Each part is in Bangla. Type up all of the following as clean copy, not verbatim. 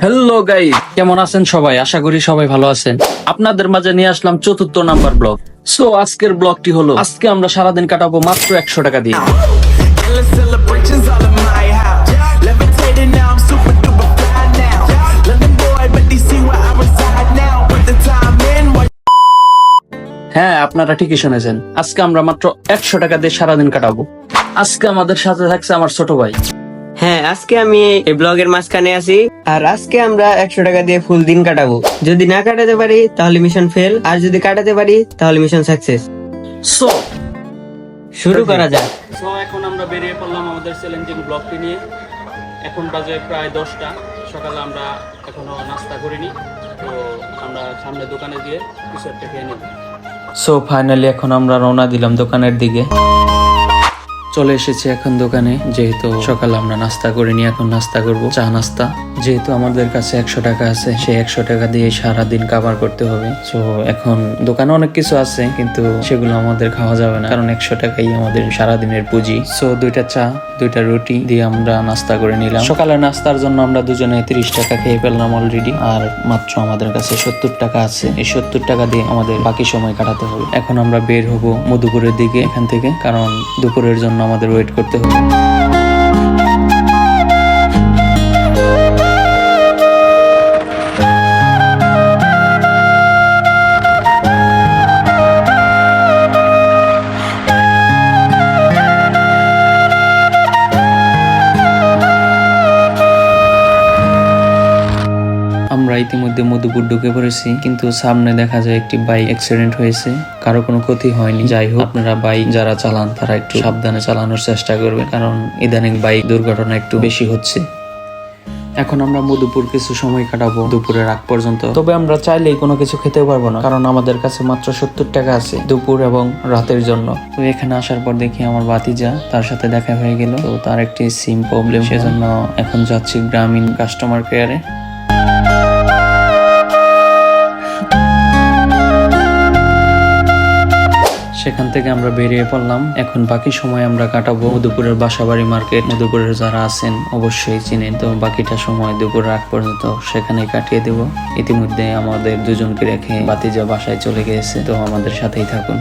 হ্যালো গাইস, কেমন আছেন সবাই? আশা করি সবাই ভালো আছেন। আপনাদের মাঝে নিয়ে আসলাম 4th নাম্বার ব্লগ। সো আজকের ব্লগটি হলো, আজকে আমরা সারাদিন কাটাবো মাত্র 100 টাকা দিয়ে। Endless celebrations all in my house. Levitating now, I'm super duper fly now. London boy, but they see where I reside now. Put the time in while হ্যাঁ, আপনারা ঠিকই শুনেছেন, আজকে আমরা মাত্র 100 টাকা দিয়ে সারাদিন কাটাবো। আজকে আমাদের সাথে থাকছে আমার ছোট ভাই। হ্যাঁ, আজকে আমি এই ব্লগের মাঝখানে আছি। আর আজকে আমরা 100 টাকা দিয়ে ফুল দিন কাটাবো। যদি না কাটাতে পারি তাহলে মিশন ফেল, আর যদি কাটাতে পারি তাহলে মিশন সাকসেস। সো শুরু করা যাক। সো এখন আমরা বেরিয়ে পড়লাম আমাদের চ্যালেঞ্জিং ব্লগটি নিয়ে। এখন বাজে প্রায় 10টা। সকালে আমরা এখনো নাস্তা করিনি, তো আমরা সামনে দোকানে গিয়ে কিছু একটা খেয়ে নিব। সো ফাইনালি এখন আমরা রওনা দিলাম দোকানের দিকে। চলে এসেছি এখন দোকানে, যেহেতু সকালে আমরা নাস্তা করিনি, এখন নাস্তা করব, চা নাস্তা। যেহেতু আমাদের কাছে 100 টাকা আছে, সেই 100 টাকা দিয়ে সারাদিন কাভার করতে হবে। তো এখন দোকানে অনেক কিছু আছে, কিন্তু সেগুলো আমাদের খাওয়া যাবে না, কারণ 100 টাকাই আমাদের সারাদিনের পুঁজি। সো 2টা চা 2টা রুটি দিয়ে আমরা নাস্তা করে নিলাম। সকালে নাস্তার জন্য আমরা দুজনে 30 টাকা খেয়ে ফেললাম অলরেডি, আর মাত্র আমাদের কাছে 70 টাকা আছে। এই 70 টাকা দিয়ে আমাদের বাকি সময় কাটাতে হবে। এখন আমরা বের হব মধুপুরের দিকে এখান থেকে, কারণ দুপুরের জন্য আমাদের ওয়েট করতে হবে। আমরা ইতিমধ্যে মধুপুর ঢুকে পড়েছি, কিন্তু সামনে দেখা যায় একটি বাইক অ্যাক্সিডেন্ট হয়েছে। কারো কোনো ক্ষতি হয়নি। যাই হোক, আপনারা বাইক যারা চালান তারা একটু সাবধানে চালানোর চেষ্টা করবেন, কারণ ইদানিং বাইক দুর্ঘটনা একটু বেশি হচ্ছে। এখন আমরা মধুপুর কিছু সময় কাটাবো দুপুরের আগ পর্যন্ত। তবে আমরা চাইলেই কোনো কিছু খেতে পারবো না, কারণ আমাদের কাছে মাত্র 70 টাকা আছে দুপুর এবং রাতের জন্য। তো এখানে আসার পর দেখি আমার ভাতিজা, তার সাথে দেখা হয়ে গেল। তো তার একটি সিম প্রবলেম, সেজন্য এখন যাচ্ছি গ্রামীণ কাস্টমার কেয়ারে। সেখান থেকে আমরা বেরিয়ে পড়লাম। এখন বাকি সময় আমরা কাটাবো মধুপুরের বাসাবাড়ি মার্কেট। মধুপুরের যারা আছেন অবশ্যই চিনেন, তো বাকিটা সময় দুপুরের আগ পর্যন্ত সেখানে কাটিয়ে দেব। ইতিমধ্যে আমাদের দুজনকে রেখে ভাতিজা বাসায় চলে গিয়েছে, তো আমাদের সাথেই থাকুন।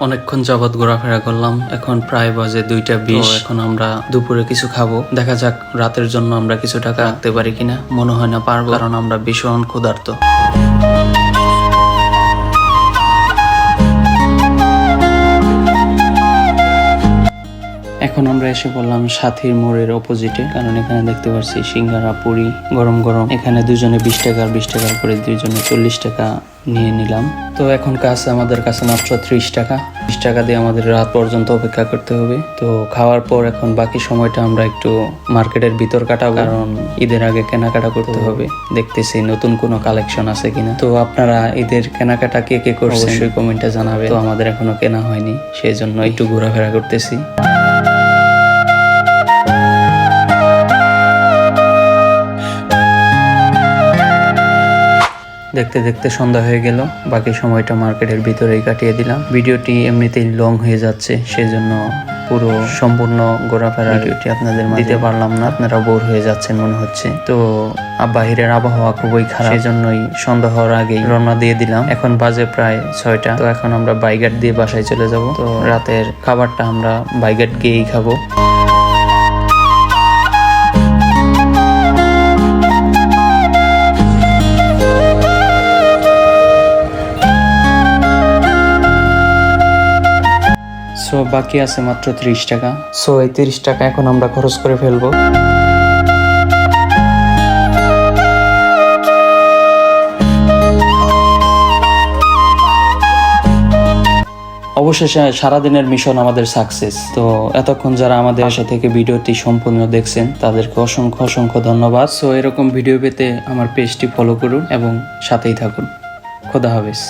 অনেকক্ষণ যাবৎ ঘোরাফেরা করলাম, এখন প্রায় বাজে 2টা20। এখন আমরা দুপুরে কিছু খাবো, দেখা যাক রাতের জন্য আমরা কিছু টাকা রাখতে পারি কিনা। মনে হয় না পারবো, কারণ আমরা ভীষণ ক্ষুধার্ত। এখন আমরা এসে পড়লাম সাথীর মোড়ের অপোজিটে, কারণ এখানে দেখতে পাচ্ছি সিঙ্গারা পুরি গরম গরম। এখানে দুজনে 20 টাকা 20 টাকা করে দুজনে 40 টাকা নিয়ে নিলাম। তো এখন কাছে আমাদের কাছে মাত্র 30 টাকা। 30 টাকা দিয়ে আমাদের রাত পর্যন্ত অপেক্ষা করতে হবে। তো খাওয়ার পর এখন বাকি সময়টা আমরা একটু মার্কেটের ভিতর কাটাবো, কারণ ঈদের আগে কেনাকাটা করতে হবে। দেখতেছি নতুন কোনো কালেকশন আছে কিনা। তো আপনারা ঈদের কেনাকাটা কে কে করছেন অবশ্যই কমেন্টে জানাবে। তো আমাদের এখনো কেনা হয়নি, সেই জন্য একটু ঘোরাফেরা করতেছি। দেখতে দেখতে সন্ধ্যা হয়ে গেল, বাকি সময়টা মার্কেটের ভিতরেই কাটিয়ে দিলাম। ভিডিওটি এমনিতেই লং হয়ে যাচ্ছে, সেজন্য পুরো সম্পূর্ণ ঘোরাফেরা ভিডিওটি আপনাদের দিতে পারলাম না। আপনারা বোর হয়ে যাচ্ছেন মনে হচ্ছে। তো বাহিরের আবহাওয়া খুবই খারাপ, সেজন্যই সন্ধ্যা হওয়ার আগেই রওনা দিয়ে দিলাম। এখন বাজে প্রায় 6টা। তো এখন আমরা বাইঘাট দিয়ে বাসায় চলে যাব। তো রাতের খাবারটা আমরা বাইঘাট গিয়েই খাবো। সো বাকি আছে মাত্র 30 টাকা। সো এই 30 টাকা এখন আমরা খরচ করে ফেলবো। অবশেষে সারাদিনের মিশন আমাদের সাকসেস। তো এতক্ষণ যারা আমাদের বাসা থেকে ভিডিওটি সম্পূর্ণ দেখছেন তাদেরকে অসংখ্য অসংখ্য ধন্যবাদ। সো এরকম ভিডিও পেতে আমার পেজটি ফলো করুন এবং সাথেই থাকুন। খোদা হাফেজ।